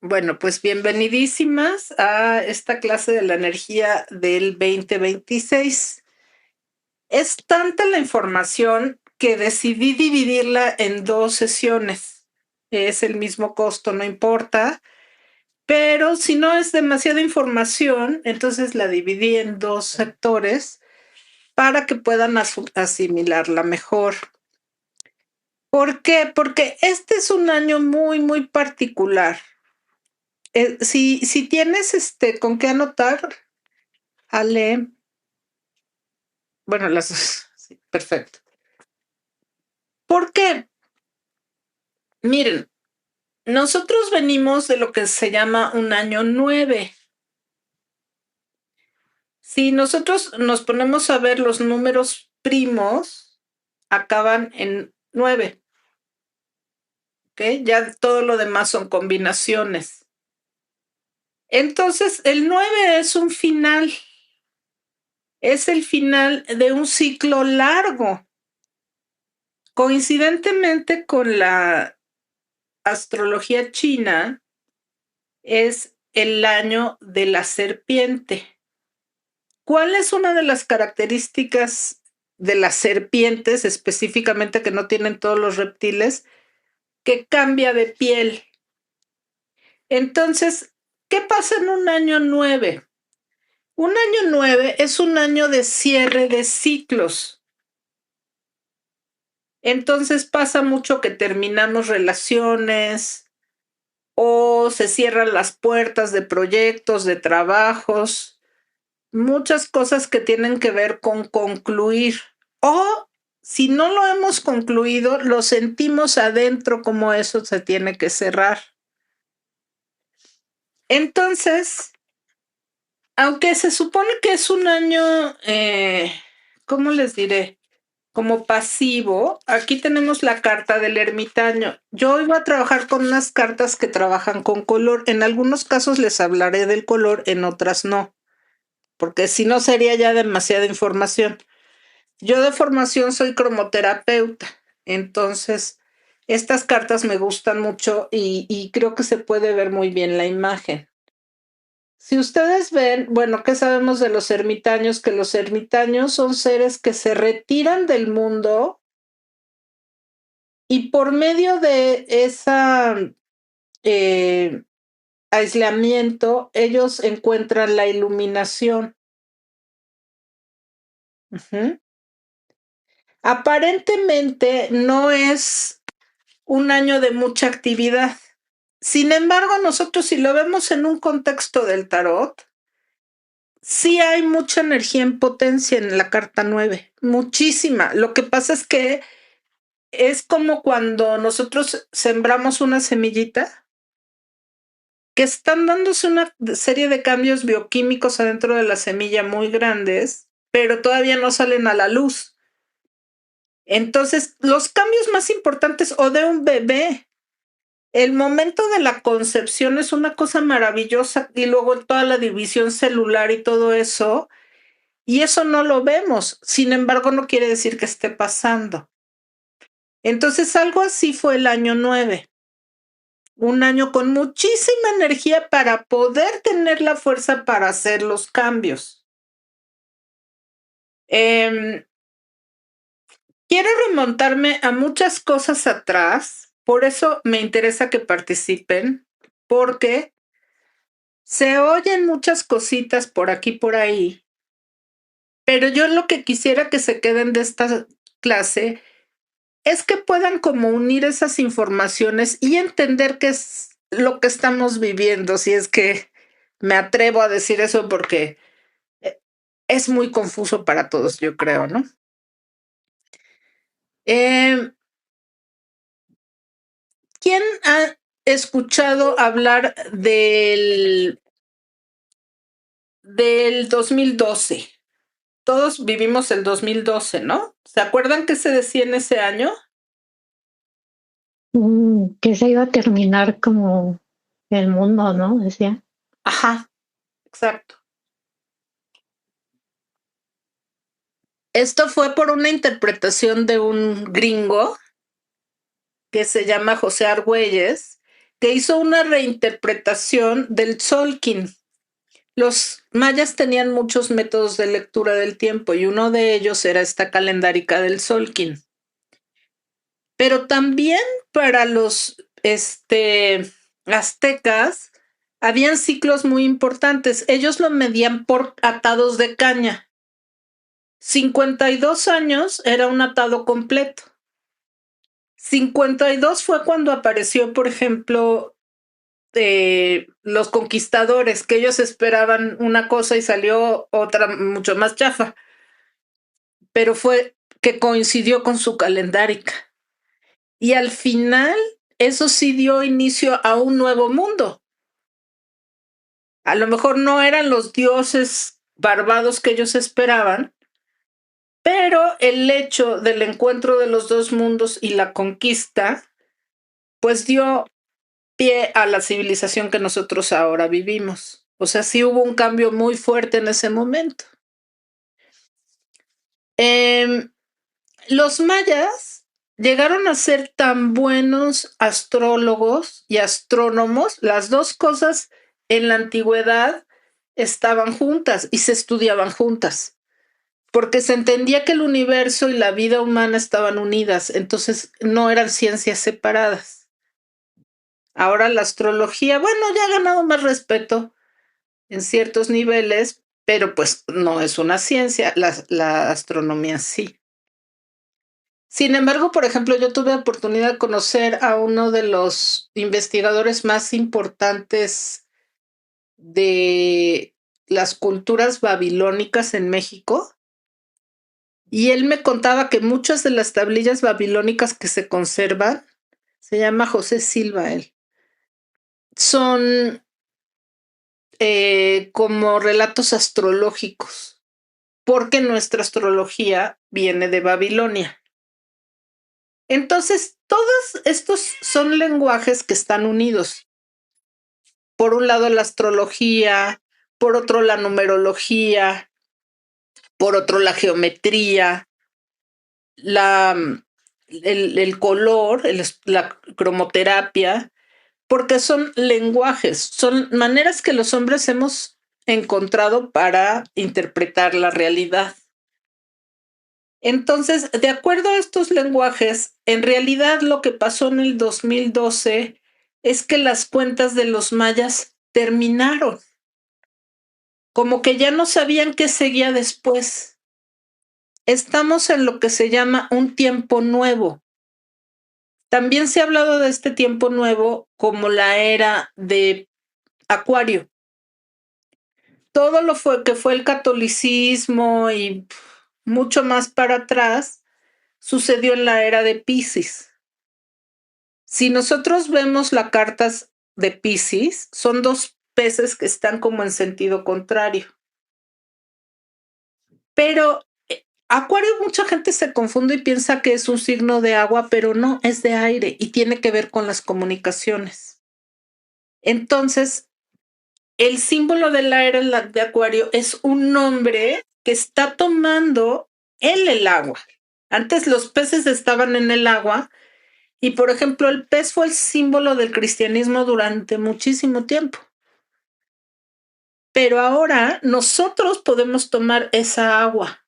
Bueno, pues bienvenidísimas a esta clase de la energía del 2026. Es tanta la información que decidí dividirla en 2 sesiones. Es el mismo costo, no importa, pero si no es demasiada información, entonces la dividí en 2 sectores para que puedan asimilarla mejor. ¿Por qué? Porque este es un año muy, muy particular. Si tienes con qué anotar, Ale, bueno, las dos, sí, perfecto. ¿Por qué? Miren, nosotros venimos de lo que se llama un año 9. Si nosotros nos ponemos a ver los números primos, acaban en 9, ¿ok? Ya todo lo demás son combinaciones. Entonces, el 9 es un final, es el final de un ciclo largo. Coincidentemente con la astrología china, es el año de la serpiente. ¿Cuál es una de las características de las serpientes, específicamente que no tienen todos los reptiles? Que cambia de piel. Entonces, ¿qué pasa en un año 9? Un año 9 es un año de cierre de ciclos. Entonces pasa mucho que terminamos relaciones o se cierran las puertas de proyectos, de trabajos, muchas cosas que tienen que ver con concluir. O si no lo hemos concluido, lo sentimos adentro como eso se tiene que cerrar. Entonces, aunque se supone que es un año, ¿cómo les diré? Como pasivo, aquí tenemos la carta del ermitaño. Yo hoy voy a trabajar con unas cartas que trabajan con color. En algunos casos les hablaré del color, en otras no, porque si no sería ya demasiada información. Yo de formación soy cromoterapeuta, entonces estas cartas me gustan mucho y creo que se puede ver muy bien la imagen. Si ustedes ven, bueno, ¿qué sabemos de los ermitaños? Que los ermitaños son seres que se retiran del mundo y por medio de ese aislamiento, ellos encuentran la iluminación. Ujú. Aparentemente no es un año de mucha actividad. Sin embargo, nosotros si lo vemos en un contexto del tarot, sí hay mucha energía en potencia en la carta 9, muchísima. Lo que pasa es que es como cuando nosotros sembramos una semillita, que están dándose una serie de cambios bioquímicos adentro de la semilla muy grandes, pero todavía no salen a la luz. Entonces, los cambios más importantes o de un bebé, el momento de la concepción es una cosa maravillosa y luego toda la división celular y todo eso, y eso no lo vemos. Sin embargo, no quiere decir que esté pasando. Entonces, algo así fue el año 9. Un año con muchísima energía para poder tener la fuerza para hacer los cambios. Quiero remontarme a muchas cosas atrás, por eso me interesa que participen, porque se oyen muchas cositas por aquí y por ahí, pero yo lo que quisiera que se queden de esta clase es que puedan como unir esas informaciones y entender qué es lo que estamos viviendo, si es que me atrevo a decir eso porque es muy confuso para todos, yo creo, ¿no? Eh, ¿Quién ha escuchado hablar del 2012? Todos vivimos el 2012, ¿no? ¿Se acuerdan qué se decía en ese año? Que se iba a terminar como el mundo, ¿no? Decía. Ajá, exacto. Esto fue por una interpretación de un gringo que se llama José Argüelles, que hizo una reinterpretación del Tzolk'in. Los mayas tenían muchos métodos de lectura del tiempo y uno de ellos era esta calendárica del Tzolk'in. Pero también para los aztecas habían ciclos muy importantes. Ellos lo medían por atados de caña. 52 años era un atado completo. 52 fue cuando apareció, por ejemplo, los conquistadores, que ellos esperaban una cosa y salió otra mucho más chafa. Pero fue que coincidió con su calendárica. Y al final, eso sí dio inicio a un nuevo mundo. A lo mejor no eran los dioses barbados que ellos esperaban, pero el hecho del encuentro de los dos mundos y la conquista, pues dio pie a la civilización que nosotros ahora vivimos. O sea, sí hubo un cambio muy fuerte en ese momento. Los mayas llegaron a ser tan buenos astrólogos y astrónomos, las dos cosas en la antigüedad estaban juntas y se estudiaban juntas, porque se entendía que el universo y la vida humana estaban unidas, entonces no eran ciencias separadas. Ahora la astrología, bueno, ya ha ganado más respeto en ciertos niveles, pero pues no es una ciencia, la astronomía sí. Sin embargo, por ejemplo, yo tuve la oportunidad de conocer a uno de los investigadores más importantes de las culturas babilónicas en México, y él me contaba que muchas de las tablillas babilónicas que se conservan, se llama José Silva él, son como relatos astrológicos, porque nuestra astrología viene de Babilonia. Entonces, todos estos son lenguajes que están unidos. Por un lado la astrología, por otro la numerología, por otro la geometría, el color, la cromoterapia, porque son lenguajes, son maneras que los hombres hemos encontrado para interpretar la realidad. Entonces, de acuerdo a estos lenguajes, en realidad lo que pasó en el 2012 es que las cuentas de los mayas terminaron. Como que ya no sabían qué seguía después. Estamos en lo que se llama un tiempo nuevo. También se ha hablado de este tiempo nuevo como la era de Acuario. Todo lo que fue el catolicismo y mucho más para atrás sucedió en la era de Piscis. Si nosotros vemos las cartas de Piscis, son dos peces que están como en sentido contrario. Pero Acuario, mucha gente se confunde y piensa que es un signo de agua, pero no, es de aire y tiene que ver con las comunicaciones. Entonces, el símbolo de la era de Acuario es un hombre que está tomando el agua. Antes los peces estaban en el agua y, por ejemplo, el pez fue el símbolo del cristianismo durante muchísimo tiempo. Pero ahora nosotros podemos tomar esa agua.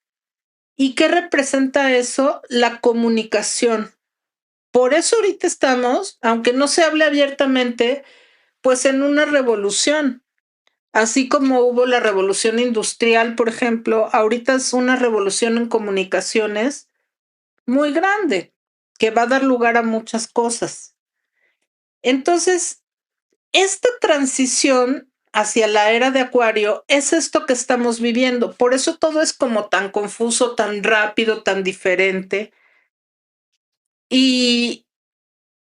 ¿Y qué representa eso? La comunicación. Por eso ahorita estamos, aunque no se hable abiertamente, pues en una revolución. Así como hubo la revolución industrial, por ejemplo, ahorita es una revolución en comunicaciones muy grande, que va a dar lugar a muchas cosas. Entonces, esta transición hacia la era de Acuario es esto que estamos viviendo. Por eso todo es como tan confuso, tan rápido, tan diferente. Y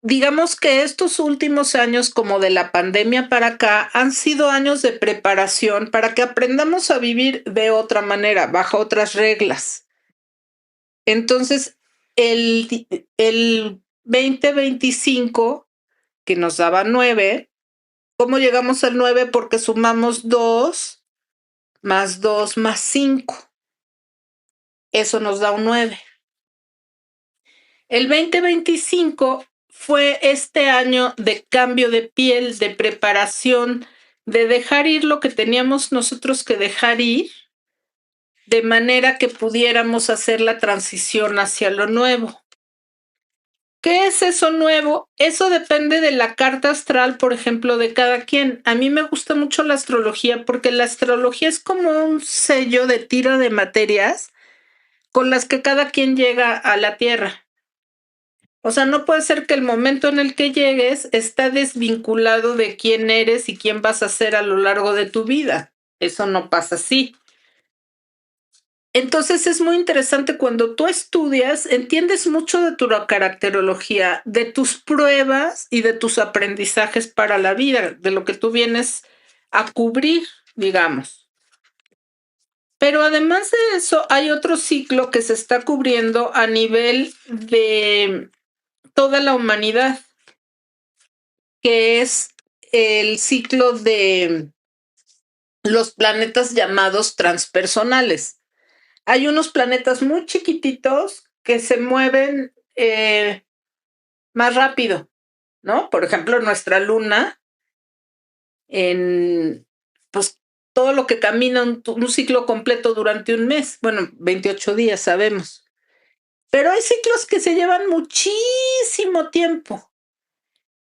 digamos que estos últimos años, como de la pandemia para acá, han sido años de preparación para que aprendamos a vivir de otra manera, bajo otras reglas. Entonces, el 2025, que nos daba 9, ¿cómo llegamos al 9? Porque sumamos 2 más 2 más 5. Eso nos da un 9. El 2025 fue este año de cambio de piel, de preparación, de dejar ir lo que teníamos nosotros que dejar ir, de manera que pudiéramos hacer la transición hacia lo nuevo. ¿Qué es eso nuevo? Eso depende de la carta astral, por ejemplo, de cada quien. A mí me gusta mucho la astrología porque la astrología es como un sello de tira de materias con las que cada quien llega a la Tierra. O sea, no puede ser que el momento en el que llegues está desvinculado de quién eres y quién vas a ser a lo largo de tu vida. Eso no pasa así. Entonces es muy interesante cuando tú estudias, entiendes mucho de tu caracterología, de tus pruebas y de tus aprendizajes para la vida, de lo que tú vienes a cubrir, digamos. Pero además de eso, hay otro ciclo que se está cubriendo a nivel de toda la humanidad, que es el ciclo de los planetas llamados transpersonales. Hay unos planetas muy chiquititos que se mueven más rápido, ¿no? Por ejemplo, nuestra luna, en pues todo lo que camina un ciclo completo durante un mes, bueno, 28 días sabemos. Pero hay ciclos que se llevan muchísimo tiempo.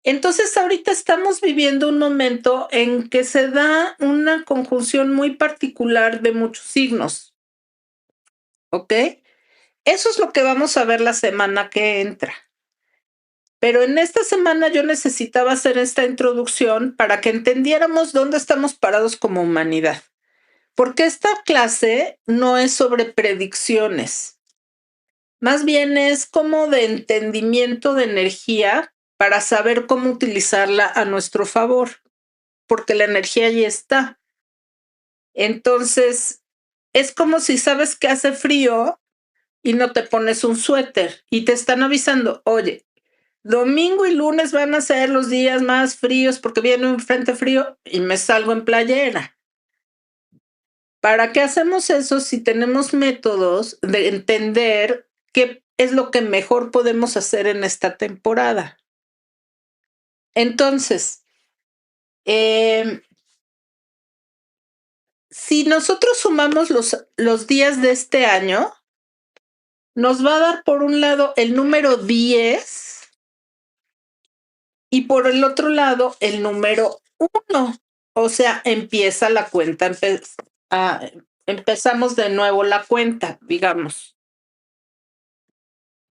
Entonces ahorita estamos viviendo un momento en que se da una conjunción muy particular de muchos signos, ¿ok? Eso es lo que vamos a ver la semana que entra. Pero en esta semana yo necesitaba hacer esta introducción para que entendiéramos dónde estamos parados como humanidad. Porque esta clase no es sobre predicciones. Más bien es como de entendimiento de energía para saber cómo utilizarla a nuestro favor. Porque la energía ya está. Entonces, es como si sabes que hace frío y no te pones un suéter y te están avisando, oye, domingo y lunes van a ser los días más fríos porque viene un frente frío y me salgo en playera. ¿Para qué hacemos eso si tenemos métodos de entender qué es lo que mejor podemos hacer en esta temporada? Entonces, si nosotros sumamos los días de este año, nos va a dar por un lado el número 10 y por el otro lado el número 1. O sea, empieza la cuenta, empezamos de nuevo la cuenta, digamos.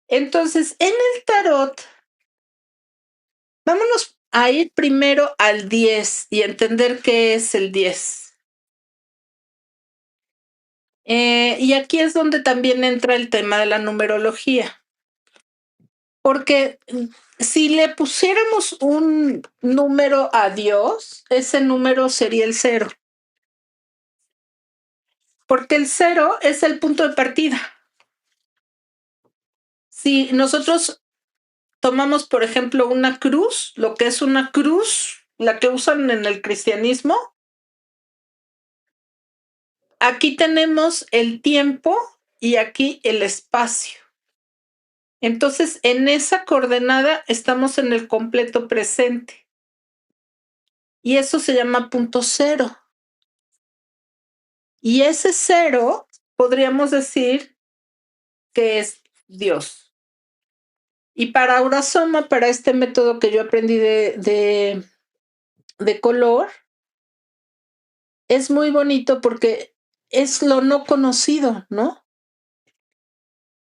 Entonces, en el tarot, vámonos a ir primero al 10 y entender qué es el 10. Y aquí es donde también entra el tema de la numerología. Porque si le pusiéramos un número a Dios, ese número sería el 0. Porque el 0 es el punto de partida. Si nosotros tomamos, por ejemplo, una cruz, lo que es una cruz, la que usan en el cristianismo, aquí tenemos el tiempo y aquí el espacio. Entonces, en esa coordenada estamos en el completo presente. Y eso se llama punto 0. Y ese 0 podríamos decir que es Dios. Y para Aurasoma, para este método que yo aprendí de color, es muy bonito porque es lo no conocido, ¿no?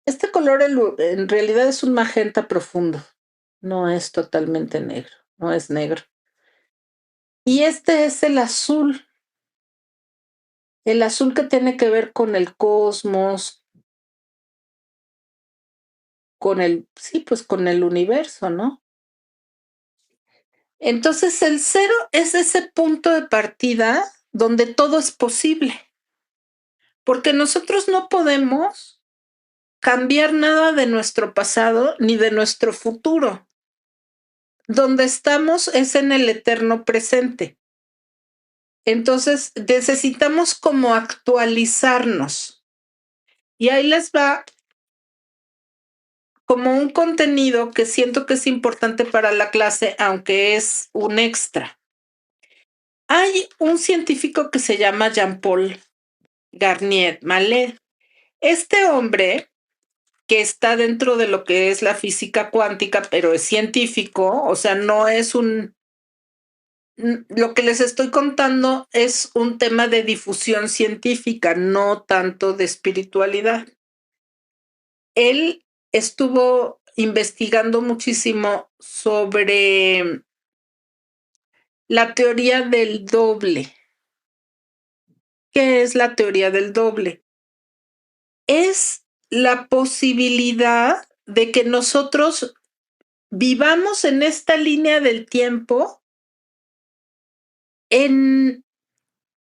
Este color en realidad es un magenta profundo, no es totalmente negro, no es negro. Y este es el azul que tiene que ver con el cosmos, con el universo, ¿no? Entonces el 0 es ese punto de partida donde todo es posible, porque nosotros no podemos cambiar nada de nuestro pasado ni de nuestro futuro. Donde estamos es en el eterno presente. Entonces necesitamos como actualizarnos. Y ahí les va como un contenido que siento que es importante para la clase, aunque es un extra. Hay un científico que se llama Jean-Paul Garnier Mallet. Este hombre, que está dentro de lo que es la física cuántica, pero es científico, o sea, no es lo que les estoy contando es un tema de difusión científica, no tanto de espiritualidad. Él estuvo investigando muchísimo sobre la teoría del doble. ¿Qué es la teoría del doble? Es la posibilidad de que nosotros vivamos en esta línea del tiempo en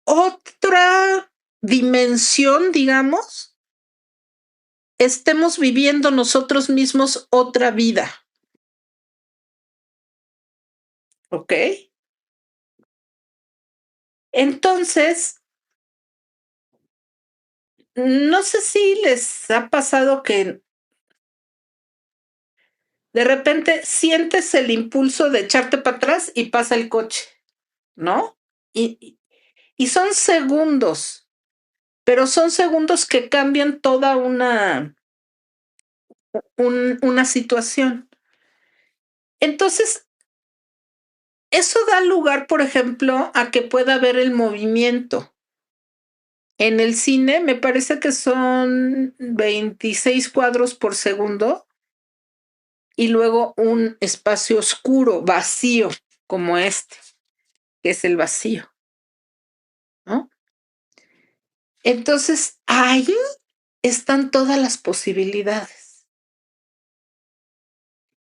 otra dimensión, digamos, estemos viviendo nosotros mismos otra vida. ¿Ok? Entonces, no sé si les ha pasado que de repente sientes el impulso de echarte para atrás y pasa el coche, ¿no? Y son segundos, pero son segundos que cambian toda una situación. Entonces, eso da lugar, por ejemplo, a que pueda haber el movimiento. En el cine me parece que son 26 cuadros por segundo y luego un espacio oscuro, vacío, como este, que es el vacío, ¿no? Entonces, ahí están todas las posibilidades.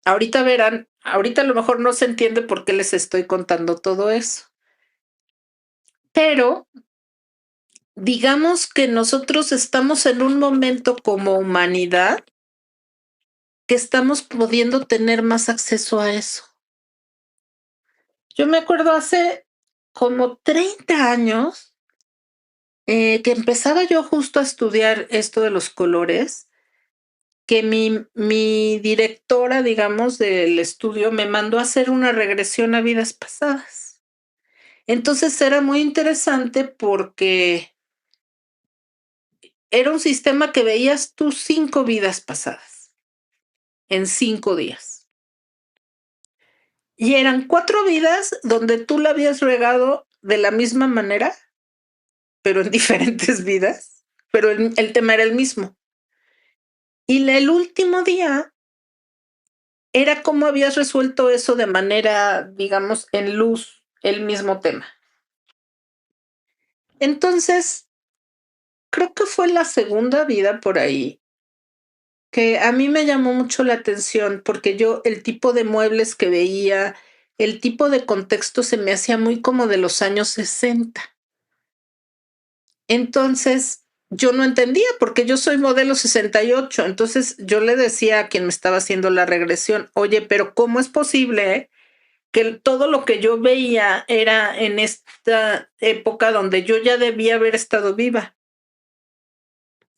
Ahorita verán, ahorita a lo mejor no se entiende por qué les estoy contando todo eso. Pero digamos que nosotros estamos en un momento como humanidad que estamos pudiendo tener más acceso a eso. Yo me acuerdo hace como 30 años que empezaba yo justo a estudiar esto de los colores, que mi directora, digamos, del estudio me mandó a hacer una regresión a vidas pasadas. Entonces era muy interesante porque era un sistema que veías tus 5 vidas pasadas en 5 días. Y eran 4 vidas donde tú la habías regado de la misma manera, pero en diferentes vidas, pero el tema era el mismo. Y el último día era cómo habías resuelto eso de manera, digamos, en luz, el mismo tema. Entonces, creo que fue la segunda vida por ahí que a mí me llamó mucho la atención porque yo el tipo de muebles que veía, el tipo de contexto se me hacía muy como de los años 60. Entonces, yo no entendía porque yo soy modelo 68. Entonces, yo le decía a quien me estaba haciendo la regresión, oye, pero ¿cómo es posible que todo lo que yo veía era en esta época donde yo ya debía haber estado viva?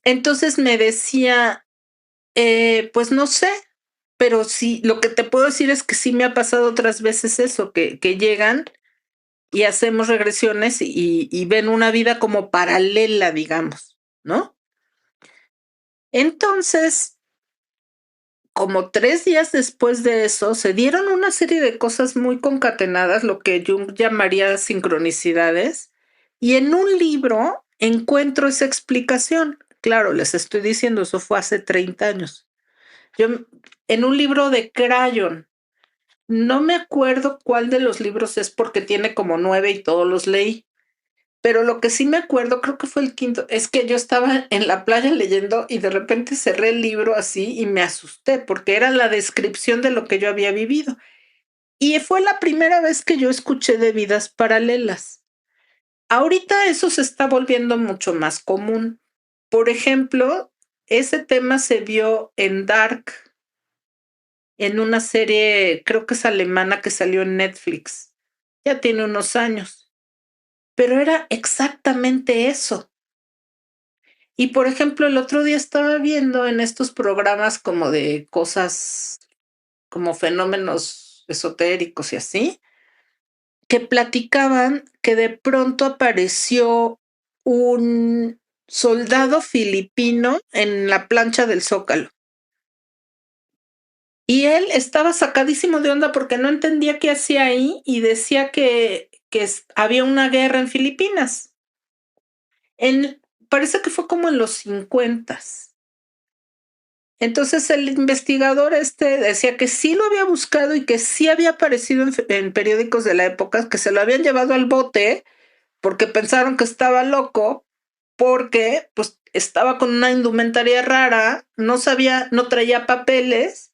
Entonces me decía, pues no sé, pero sí, lo que te puedo decir es que sí me ha pasado otras veces eso, que llegan y hacemos regresiones y ven una vida como paralela, digamos, ¿no? Entonces, como 3 días después de eso, se dieron una serie de cosas muy concatenadas, lo que Jung llamaría sincronicidades, y en un libro encuentro esa explicación. Claro, les estoy diciendo, eso fue hace 30 años. Yo, en un libro de Crayon, no me acuerdo cuál de los libros es porque tiene como 9 y todos los leí. Pero lo que sí me acuerdo, creo que fue el quinto, es que yo estaba en la playa leyendo y de repente cerré el libro así y me asusté porque era la descripción de lo que yo había vivido. Y fue la primera vez que yo escuché de vidas paralelas. Ahorita eso se está volviendo mucho más común. Por ejemplo, ese tema se vio en Dark, en una serie, creo que es alemana que salió en Netflix. Ya tiene unos años. Pero era exactamente eso. Y por ejemplo, el otro día estaba viendo en estos programas como de cosas, como fenómenos esotéricos y así, que platicaban que de pronto apareció un soldado filipino en la plancha del Zócalo. Y él estaba sacadísimo de onda porque no entendía qué hacía ahí y decía que había una guerra en Filipinas. Parece que fue como en los 50. Entonces el investigador decía que sí lo había buscado y que sí había aparecido en periódicos de la época, que se lo habían llevado al bote porque pensaron que estaba loco, porque pues estaba con una indumentaria rara, no traía papeles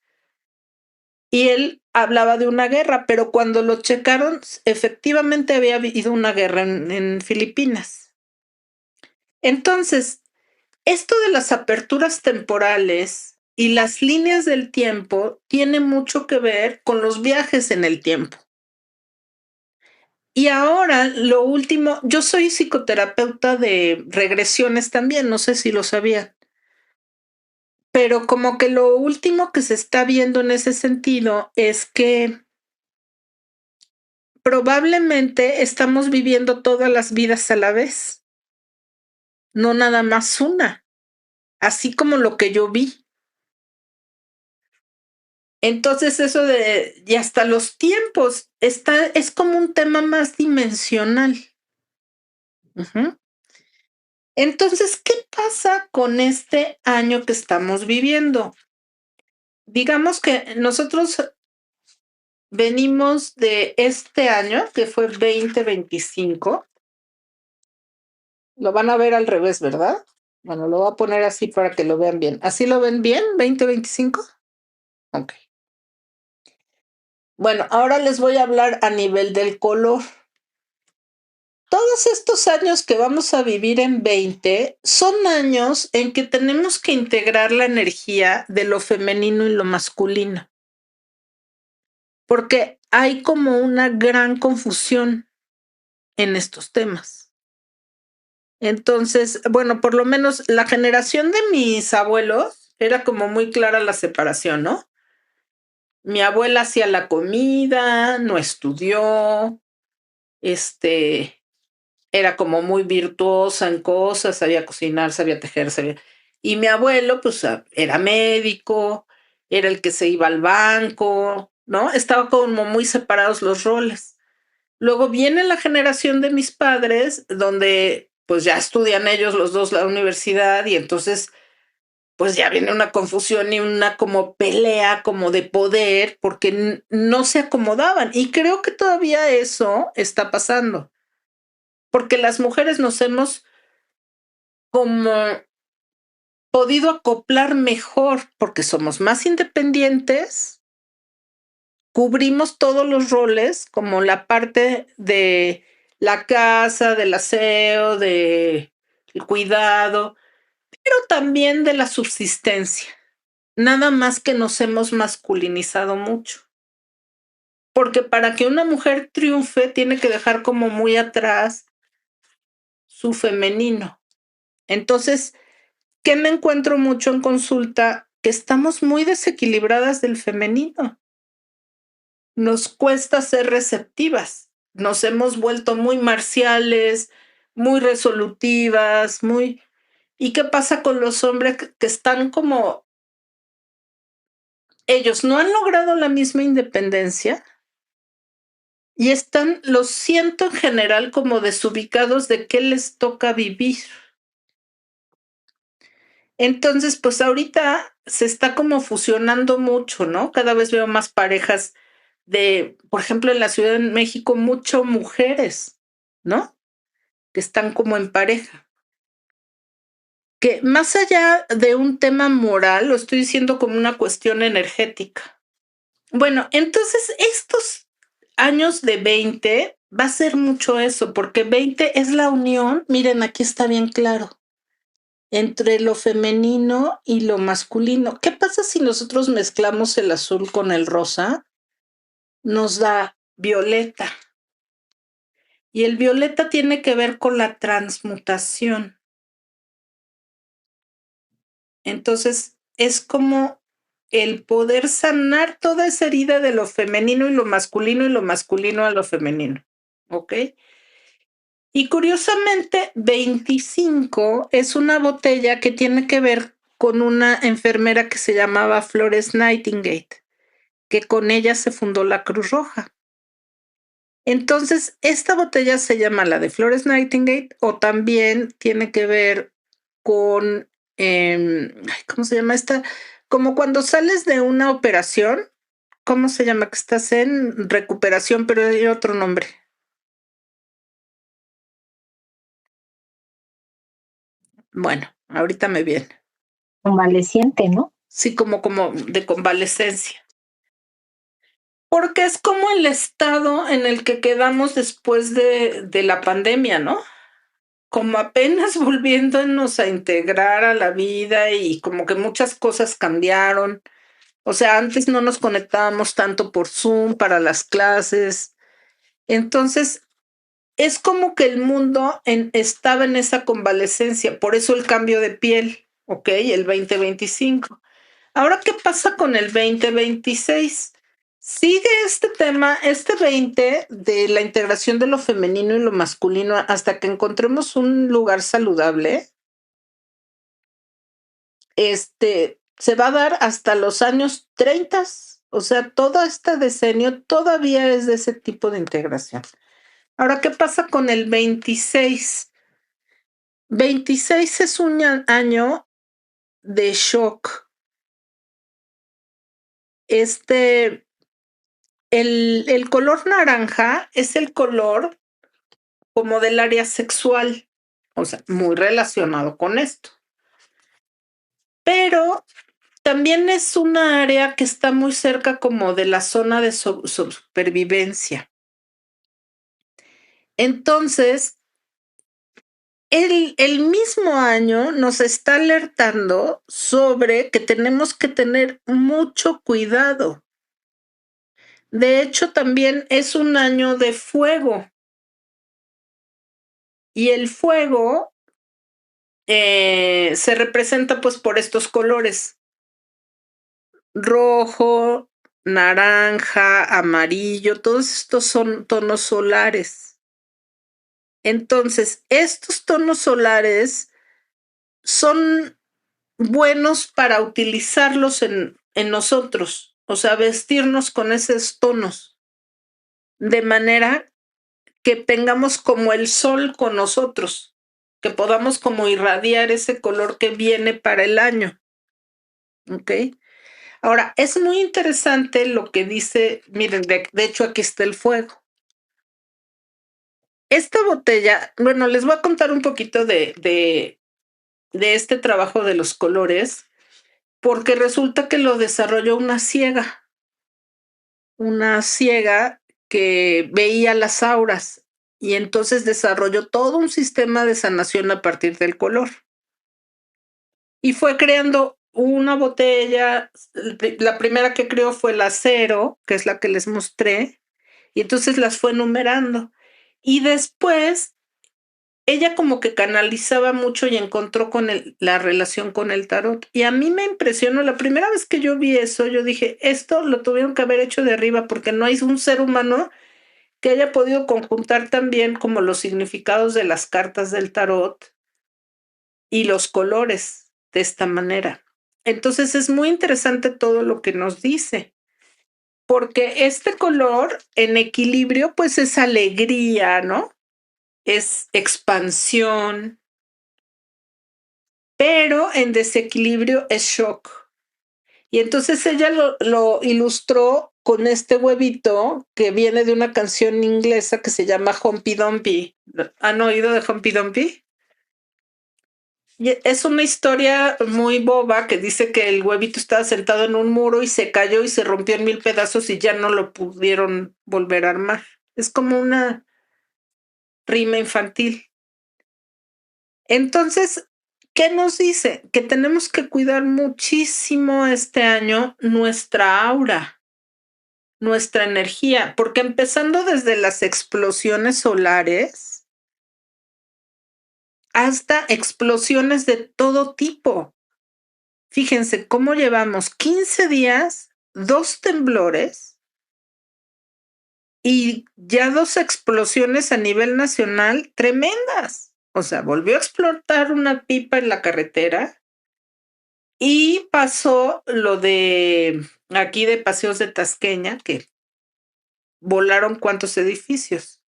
y él hablaba de una guerra, pero cuando lo checaron, efectivamente había habido una guerra en Filipinas. Entonces, esto de las aperturas temporales y las líneas del tiempo tiene mucho que ver con los viajes en el tiempo. Y ahora, lo último, yo soy psicoterapeuta de regresiones también, no sé si lo sabían, pero como que lo último que se está viendo en ese sentido es que probablemente estamos viviendo todas las vidas a la vez, no nada más una, así como lo que yo vi. Entonces eso y hasta los tiempos, es como un tema más dimensional. Ujú. Entonces, ¿qué pasa con este año que estamos viviendo? Digamos que nosotros venimos de este año, que fue 2025. Lo van a ver al revés, ¿verdad? Bueno, lo voy a poner así para que lo vean bien. ¿Así lo ven bien? ¿2025? Ok. Bueno, ahora les voy a hablar a nivel del color. Todos estos años que vamos a vivir en 20 son años en que tenemos que integrar la energía de lo femenino y lo masculino, porque hay como una gran confusión en estos temas. Entonces, bueno, por lo menos la generación de mis abuelos era como muy clara la separación, ¿no? Mi abuela hacía la comida, no estudió, este, era como muy virtuosa en cosas, sabía cocinar, sabía tejer, sabía. Y mi abuelo, pues era médico, era el que se iba al banco, ¿no? Estaba como muy separados los roles. Luego viene la generación de mis padres, donde pues ya estudian ellos los dos la universidad y entonces pues ya viene una confusión y una como pelea como de poder porque no se acomodaban. Y creo que todavía eso está pasando, porque las mujeres nos hemos como podido acoplar mejor porque somos más independientes, cubrimos todos los roles, como la parte de la casa, del aseo, del cuidado, pero también de la subsistencia. Nada más que nos hemos masculinizado mucho. Porque para que una mujer triunfe tiene que dejar como muy atrás su femenino. Entonces, ¿qué me encuentro mucho en consulta? Que estamos muy desequilibradas del femenino. Nos cuesta ser receptivas. Nos hemos vuelto muy marciales, muy resolutivas, muy... ¿Y qué pasa con los hombres que están como... Ellos no han logrado la misma independencia y están, lo siento en general, como desubicados de qué les toca vivir? Entonces, pues ahorita se está como fusionando mucho, ¿no? Cada vez veo más parejas por ejemplo, en la Ciudad de México, mucho mujeres, ¿no? Que están como en pareja. Que más allá de un tema moral, lo estoy diciendo como una cuestión energética. Bueno, entonces estos años de 20 va a ser mucho eso, porque 20 es la unión, miren, aquí está bien claro, entre lo femenino y lo masculino. ¿Qué pasa si nosotros mezclamos el azul con el rosa? Nos da violeta. Y el violeta tiene que ver con la transmutación. Entonces, es como el poder sanar toda esa herida de lo femenino y lo masculino a lo femenino, ¿ok? Y curiosamente, 25 es una botella que tiene que ver con una enfermera que se llamaba Florence Nightingale, que con ella se fundó la Cruz Roja. Entonces, esta botella se llama la de Florence Nightingale o también tiene que ver con, ¿cómo se llama esta? Como cuando sales de una operación, ¿cómo se llama? Que estás en recuperación, pero hay otro nombre. Bueno, ahorita me viene. Convaleciente, ¿no? Sí, como de convalescencia. Porque es como el estado en el que quedamos después de la pandemia, ¿no? Como apenas volviéndonos a integrar a la vida y como que muchas cosas cambiaron. O sea, antes no nos conectábamos tanto por Zoom para las clases. Entonces, es como que el mundo estaba en esa convalescencia, por eso el cambio de piel, ¿ok? El 2025. Ahora, ¿qué pasa con el 2026? Sigue este tema, este 20 de la integración de lo femenino y lo masculino hasta que encontremos un lugar saludable. Se va a dar hasta los años 30, o sea, todo este decenio todavía es de ese tipo de integración. Ahora, ¿qué pasa con el 26? 26 es un año de shock. El color naranja es el color como del área sexual, o sea, muy relacionado con esto. Pero también es una área que está muy cerca como de la zona de supervivencia. Entonces, el mismo año nos está alertando sobre que tenemos que tener mucho cuidado. De hecho, también es un año de fuego. Y el fuego se representa pues por estos colores: rojo, naranja, amarillo, todos estos son tonos solares. Entonces, estos tonos solares son buenos para utilizarlos en nosotros, o sea, vestirnos con esos tonos, de manera que tengamos como el sol con nosotros, que podamos como irradiar ese color que viene para el año. ¿Ok? Ahora, es muy interesante lo que dice, miren, de hecho aquí está el fuego. Esta botella, bueno, les voy a contar un poquito de este trabajo de los colores, porque resulta que lo desarrolló una ciega que veía las auras y entonces desarrolló todo un sistema de sanación a partir del color. Y fue creando una botella, la primera que creó fue la cero, que es la que les mostré, y entonces las fue numerando. Y después ella como que canalizaba mucho y encontró con la relación con el tarot. Y a mí me impresionó, la primera vez que yo vi eso, yo dije, esto lo tuvieron que haber hecho de arriba porque no hay un ser humano que haya podido conjuntar también como los significados de las cartas del tarot y los colores de esta manera. Entonces es muy interesante todo lo que nos dice, porque este color en equilibrio pues es alegría, ¿no? Es expansión, pero en desequilibrio es shock. Y entonces ella lo ilustró con este huevito que viene de una canción inglesa que se llama Humpty Dumpty. ¿Han oído de Humpty Dumpty? Y es una historia muy boba que dice que el huevito estaba sentado en un muro y se cayó y se rompió en 1000 pedazos y ya no lo pudieron volver a armar. Es como una rima infantil. Entonces, ¿qué nos dice? Que tenemos que cuidar muchísimo este año nuestra aura, nuestra energía, porque empezando desde las explosiones solares hasta explosiones de todo tipo. Fíjense cómo llevamos 15 días, 2 temblores y ya 2 explosiones a nivel nacional tremendas. O sea, volvió a explotar una pipa en la carretera y pasó lo de aquí de Paseos de Tasqueña, que volaron cuántos edificios.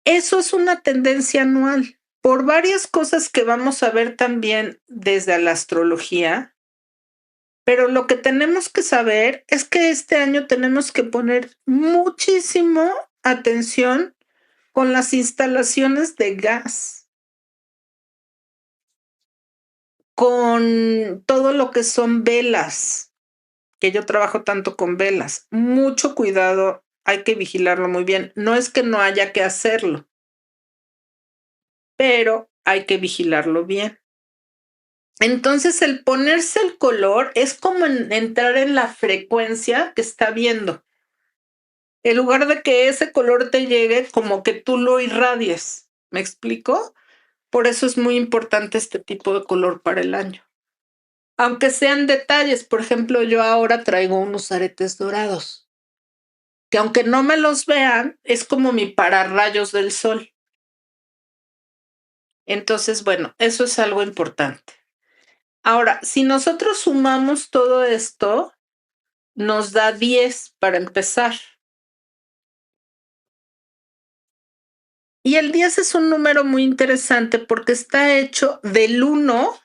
Eso es una tendencia anual, por varias cosas que vamos a ver también desde la astrología, pero lo que tenemos que saber es que este año tenemos que poner muchísimo atención con las instalaciones de gas, con todo lo que son velas, que yo trabajo tanto con velas. Mucho cuidado, hay que vigilarlo muy bien. No es que no haya que hacerlo, pero hay que vigilarlo bien. Entonces, el ponerse el color es como entrar en la frecuencia que está viendo. En lugar de que ese color te llegue, como que tú lo irradies. ¿Me explico? Por eso es muy importante este tipo de color para el año. Aunque sean detalles, por ejemplo, yo ahora traigo unos aretes dorados, que aunque no me los vean, es como mi pararrayos del sol. Entonces, bueno, eso es algo importante. Ahora, si nosotros sumamos todo esto, nos da 10 para empezar. Y el 10 es un número muy interesante porque está hecho del 1.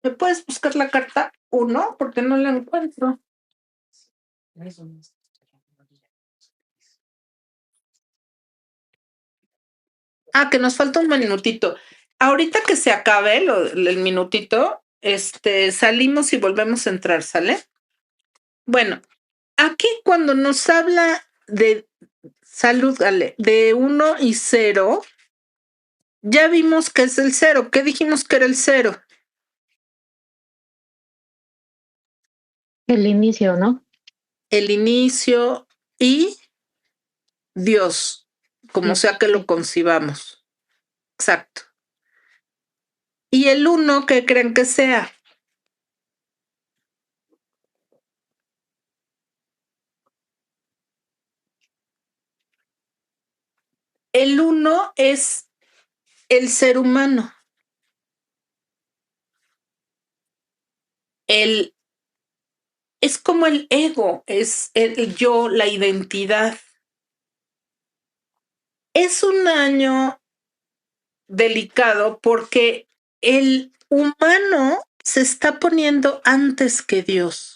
¿Me puedes buscar la carta 1? Porque no la encuentro. Ah, que nos falta un minutito. Ahorita que se acabe el minutito, salimos y volvemos a entrar, ¿sale? Bueno, aquí cuando nos habla de salud, Ale, de 1 y 0, ya vimos que es el 0. ¿Qué dijimos que era el 0? El inicio, ¿no? El inicio y Dios, como Dios, sea que lo sí. concibamos. Exacto. ¿Y el 1 qué creen que sea? El 1 es el ser humano. Es como el ego, es el yo, la identidad. Es un año delicado porque el humano se está poniendo antes que Dios.